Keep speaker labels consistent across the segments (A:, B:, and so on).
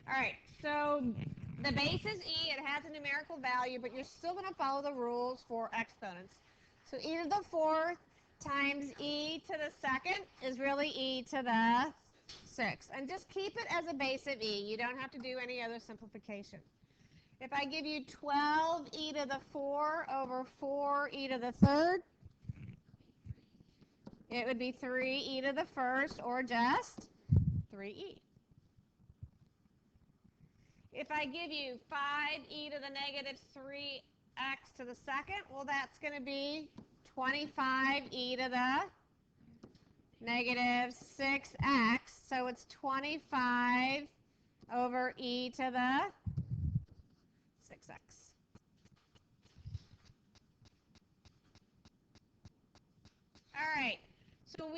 A: All right, so the base is e. It has a numerical value, but you're still going to follow the rules for exponents. So e to the fourth times e to the second is really e to the sixth. And just keep it as a base of e. You don't have to do any other simplification. If I give you 12 e to the 4 over 4 e to the third, it would be 3 e to the first, or just 3e. If I give you 5e to the negative 3x to the second, well, that's going to be 25e to the negative 6x. So it's 25 over e to the 6x. All right. So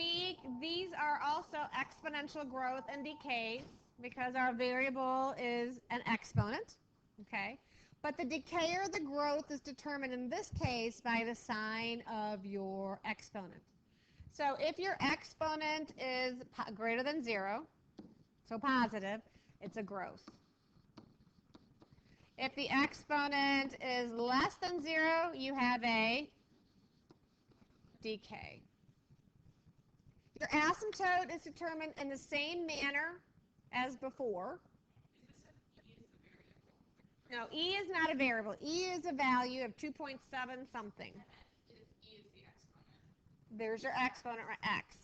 A: these are also exponential growth and decays because our variable is an exponent, okay? But the decay or the growth is determined in this case by the sign of your exponent. So if your exponent is greater than 0, so positive, it's a growth. If the exponent is less than 0, you have a decay. Your asymptote is determined in the same manner as before. No, e is not a variable. E is a value of 2.7 something. There's your exponent, x.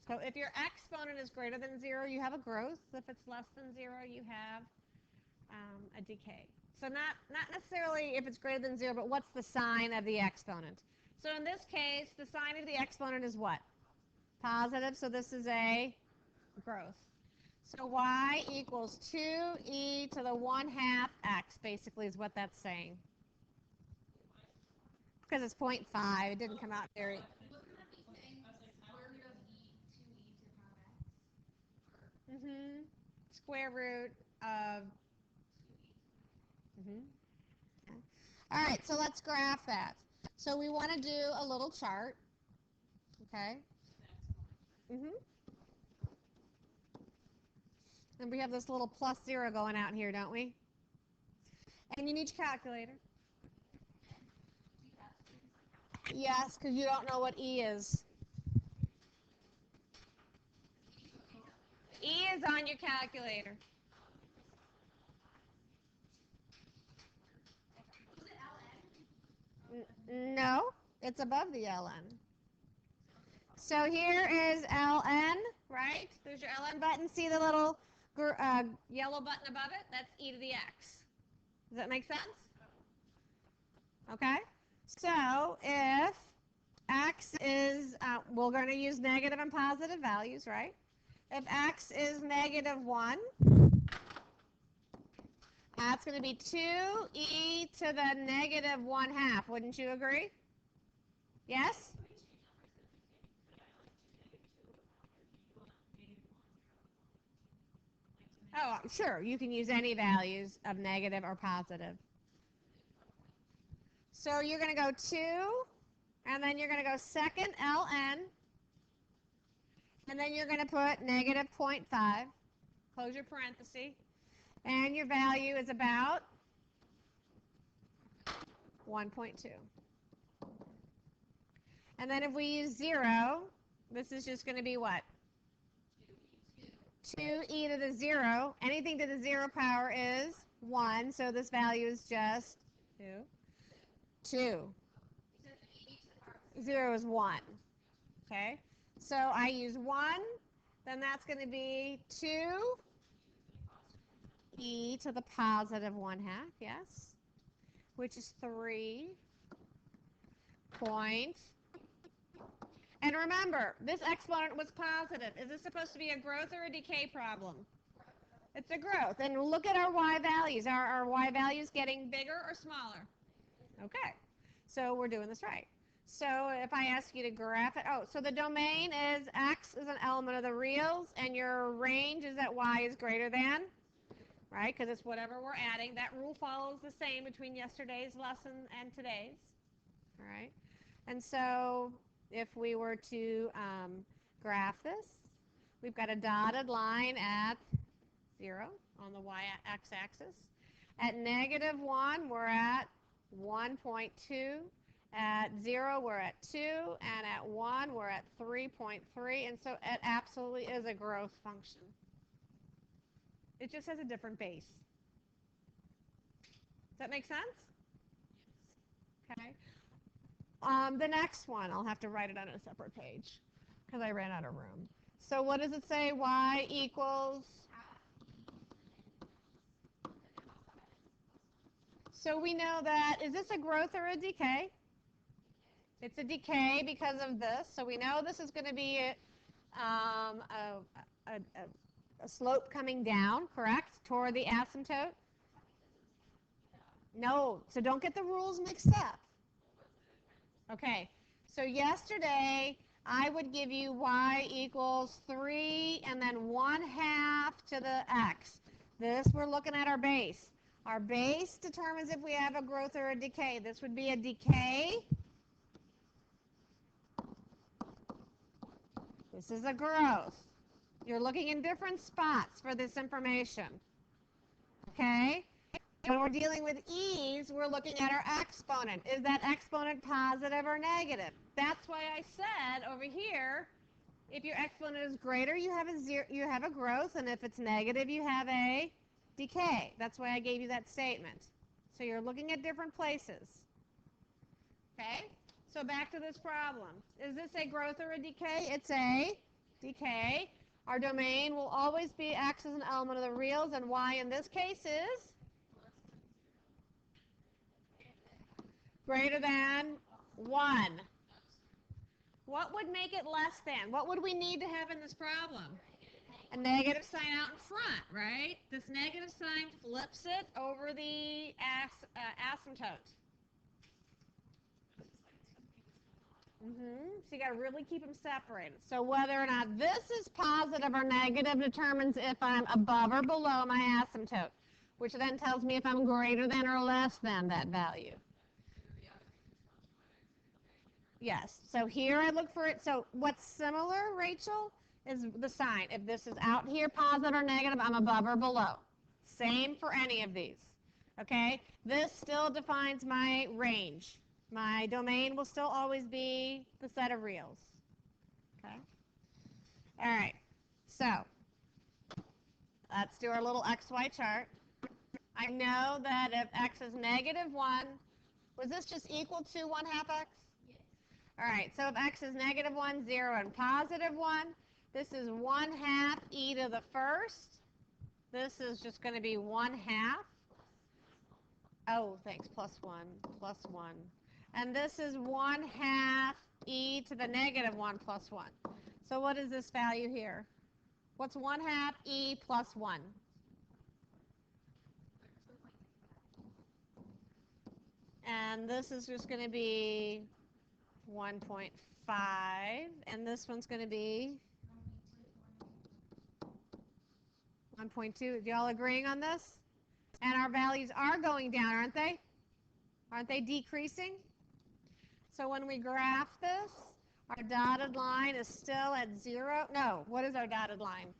A: So if your exponent is greater than 0, you have a growth. If it's less than 0, you have a decay. So not necessarily if it's greater than 0, but what's the sign of the exponent? So in this case, the sign of the exponent is what? Positive, so this is a growth. So y equals 2e to the 1/2 x, basically, is what that's saying. Because it's 0.5. It didn't come out very... Square root of... Okay. All right, so let's graph that. So we want to do a little chart. Okay? And we have this little +0 going out here, don't we? And you need your calculator. Yes, because you don't know what E is. E is on your calculator. No, it's above the ln. So here is ln, right? There's your ln button. See the little yellow button above it? That's e to the x. Does that make sense? Okay. So if x is, we're going to use negative and positive values, right? If x is -1, that's going to be 2e to the -1/2. Wouldn't you agree? Yes? Oh, sure. You can use any values of negative or positive. So you're going to go 2, and then you're going to go second ln, and then you're going to put -0.5. Close your parenthesis. And your value is about 1.2. And then if we use 0, this is just going to be what? 2e to the 0. Anything to the 0 power is 1, so this value is just 2. 2. 0 is 1. Okay? So I use 1, then that's going to be 2e to the +1/2, yes, which is 3 point. And remember, this exponent was positive. Is this supposed to be a growth or a decay problem? It's a growth. And look at our y values. Are our y values getting bigger or smaller? Okay. So we're doing this right. So if I ask you to graph it, so the domain is x is an element of the reals, and your range is that y is greater than, right? Because it's whatever we're adding. That rule follows the same between yesterday's lesson and today's. All right. And so if we were to graph this, we've got a dotted line at 0. on the y-axis. At negative 1, we're at 1.2. At 0, we're at 2. And at 1, we're at 3.3. And so it absolutely is a growth function. It just has a different base. Does that make sense? Okay. The next one, I'll have to write it on a separate page because I ran out of room. So what does it say? Y equals? So we know that, is this a growth or a decay? It's a decay because of this. So we know this is going to be a slope coming down, correct, toward the asymptote? No, so don't get the rules mixed up. Okay, so yesterday I would give you y equals 3 and then 1/2 to the x. This, we're looking at our base. Our base determines if we have a growth or a decay. This would be a decay. This is a growth. You're looking in different spots for this information. Okay? When we're dealing with e's, we're looking at our exponent. Is that exponent positive or negative? That's why I said over here, if your exponent is greater, you have a growth, and if it's negative, you have a decay. That's why I gave you that statement. So you're looking at different places. Okay? So back to this problem. Is this a growth or a decay? It's a decay. Our domain will always be x as an element of the reals, and y in this case is greater than 1. What would make it less than? What would we need to have in this problem? A negative sign out in front, right? This negative sign flips it over the asymptote. So you got to really keep them separated. So whether or not this is positive or negative determines if I'm above or below my asymptote, which then tells me if I'm greater than or less than that value. Yes. So here I look for it. So what's similar, Rachel, is the sign. If this is out here, positive or negative, I'm above or below. Same for any of these. Okay? This still defines my range. My domain will still always be the set of reals. Okay? All right. So let's do our little XY chart. I know that if x is negative 1, was this just equal to 1/2 x? Yes. All right. So if x is negative 1, 0, and positive 1, this is 1/2 e to the first. This is just going to be 1/2. Oh, thanks. Plus 1. Plus 1. And this is 1/2 e to the negative 1 plus 1. So what is this value here? What's 1/2 e plus 1? And this is just going to be 1.5. And this one's going to be 1.2. Do y'all agreeing on this? And our values are going down, aren't they? Aren't they decreasing? So when we graph this, our dotted line is still at 0. No, what is our dotted line?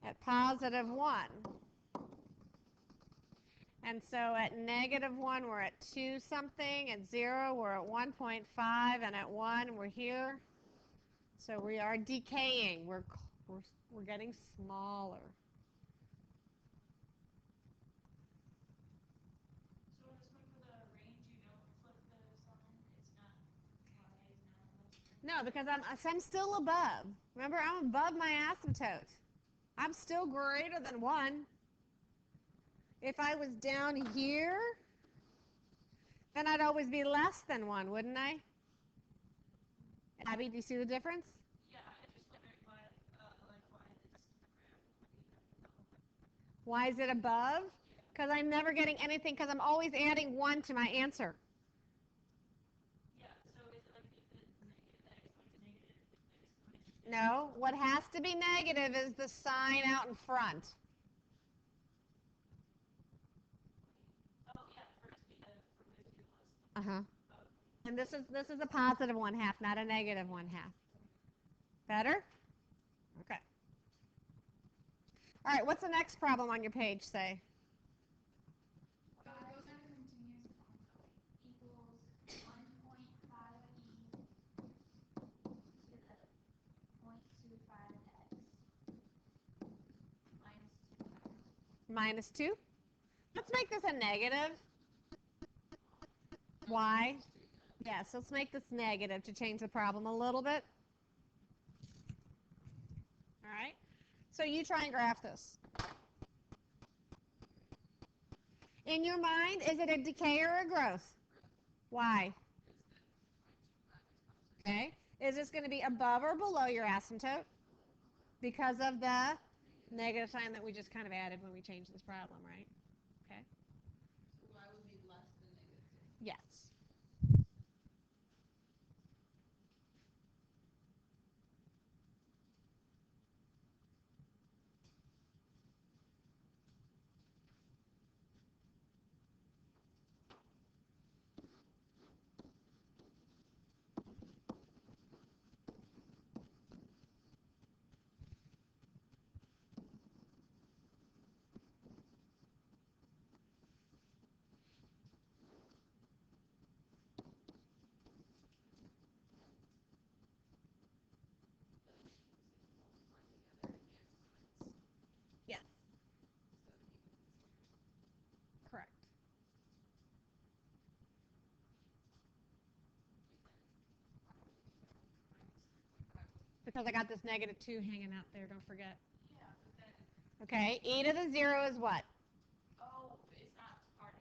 A: At positive 1. And so at negative 1, we're at 2 something. At 0, we're at 1.5. And at 1, we're here. So we are decaying. We're getting smaller. No, because I'm still above. Remember, I'm above my asymptote. I'm still greater than 1. If I was down here, then I'd always be less than 1, wouldn't I? Abby, do you see the difference? Yeah, I just wondering why is it above? Because I'm never getting anything, because I'm always adding 1 to my answer. No, what has to be negative is the sign out in front. Uh-huh. And this is a positive 1/2, not a negative 1/2. Better? Okay. All right, what's the next problem on your page say? Minus 2. Let's make this a negative. Why? Yes, let's make this negative to change the problem a little bit. All right. So you try and graph this. In your mind, is it a decay or a growth? Why? Okay. Is this going to be above or below your asymptote? Because of the negative sign that we just kind of added when we changed this problem, right? Okay.
B: So y would be less than -2.
A: Yes. Yes. Correct. Because I got this -2 hanging out there, don't forget.
B: Yeah, but then,
A: Okay, e to the 0 is what?
B: oh, it's not part of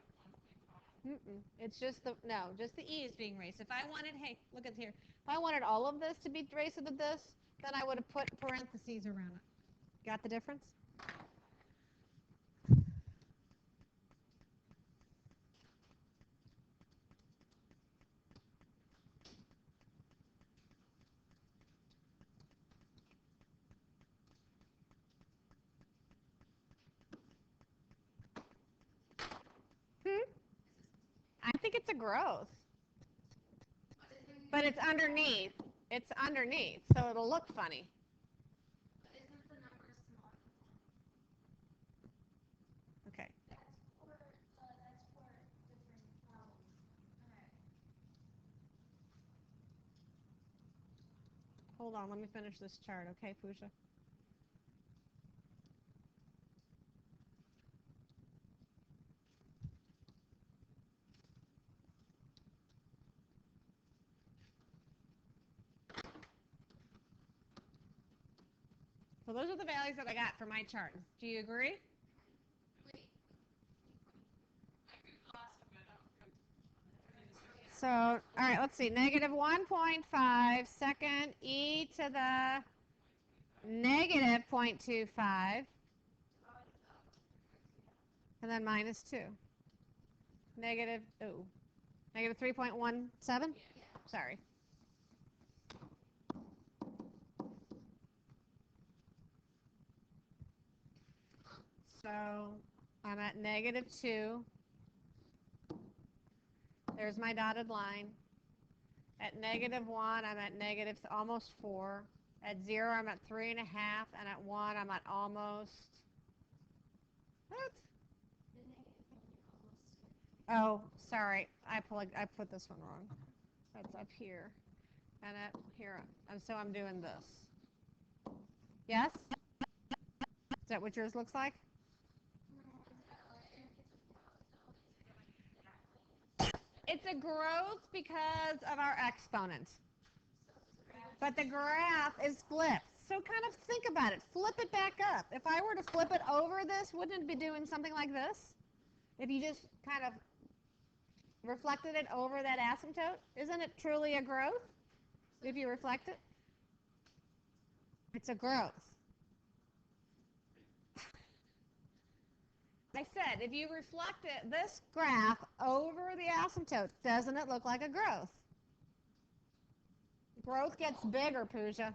B: 1.5.
A: It's just just the e is being raised. If I wanted, hey, look at here. If I wanted all of this to be raised to this, then I would have put parentheses around it. Got the difference? I think it's a growth. But it's underneath. It's underneath, so it'll look funny.
B: But isn't the number small?
A: Okay.
B: That's for different problems. Okay.
A: Hold on, let me finish this chart, okay, Pooja? So those are the values that I got for my chart. Do you agree?
B: Wait.
A: So, all right, let's see. -1.5 second e to the -0.25. And then -2. -3.17? Sorry. So I'm at -2. There's my dotted line. At -1, I'm at almost 4. At 0, I'm at 3.5. And at 1, I'm at almost... What? Oh, sorry. I put this one wrong. That's up here. And up here. And so I'm doing this. Yes? Is that what yours looks like? It's a growth because of our exponent. But the graph is flipped. So kind of think about it. Flip it back up. If I were to flip it over this, wouldn't it be doing something like this? If you just kind of reflected it over that asymptote? Isn't it truly a growth if you reflect it? It's a growth. I said, if you reflect it, this graph over the asymptote, doesn't it look like a growth? Growth gets bigger, Pooja.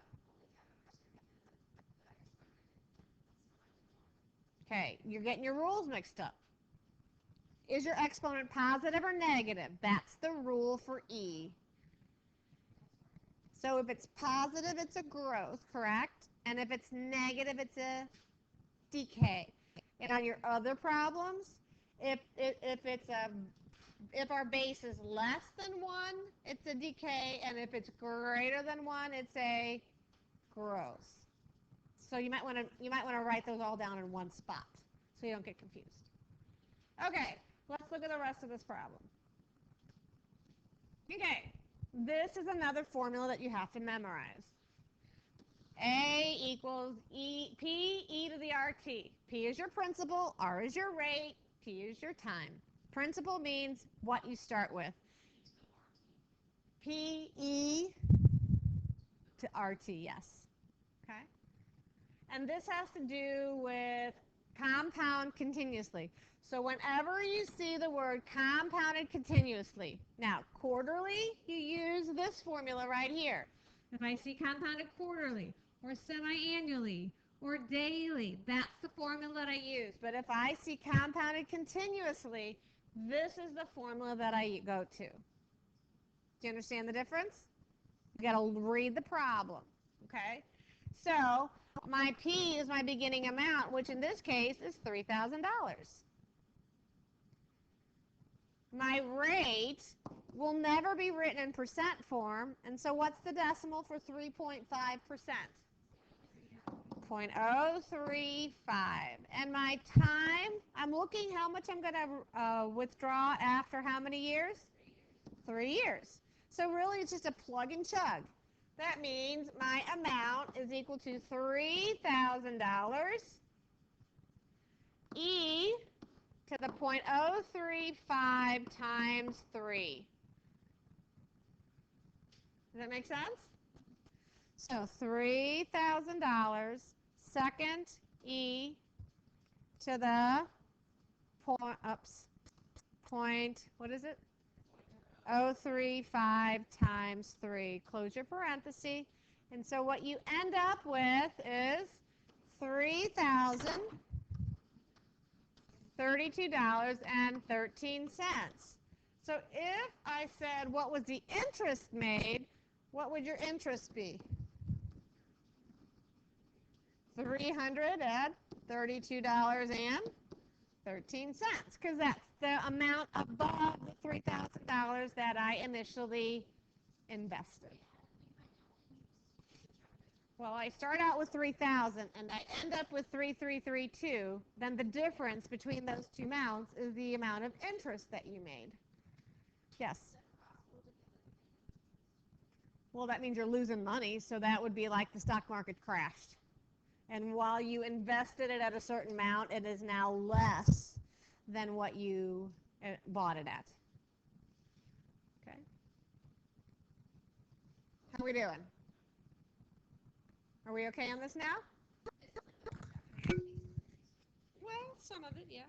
A: Okay, you're getting your rules mixed up. Is your exponent positive or negative? That's the rule for E. So if it's positive, it's a growth, correct? And if it's negative, it's a decay. And on your other problems, if our base is less than 1, it's a decay, and if it's greater than 1, it's a growth. So you might want to write those all down in one spot so you don't get confused. Okay, let's look at the rest of this problem. Okay, this is another formula that you have to memorize. A equals P to the RT. P is your principal, R is your rate, T is your time. Principal means what you start with. PE to RT, yes. Okay? And this has to do with compound continuously. So whenever you see the word compounded continuously, now quarterly, you use this formula right here. If I see compounded quarterly or semi-annually or daily, that's the formula that I use. But if I see compounded continuously, this is the formula that I go to. Do you understand the difference? You got to read the problem, okay? So my P is my beginning amount, which in this case is $3,000. My rate will never be written in percent form, and so what's the decimal for 3.5%? 0.035. And my time, I'm looking how much I'm going to withdraw after how many years? 3 years. So really it's just a plug and chug. That means my amount is equal to $3,000 E to the 0.035 times 3. Does that make sense? So $3,000 second E to the what is it? 035 times 3. Close your parenthesis. And so what you end up with is $3,032.13. So if I said what was the interest made, what would your interest be? $332.13, because that's the amount above the $3,000 that I initially invested. Well, I start out with 3,000 and I end up with 3,332. Then the difference between those two amounts is the amount of interest that you made. Yes. Well, that means you're losing money, so that would be like the stock market crashed. And while you invested it at a certain amount, it is now less than what you bought it at. Okay? How are we doing? Are we okay on this now? Well, some of it, yeah.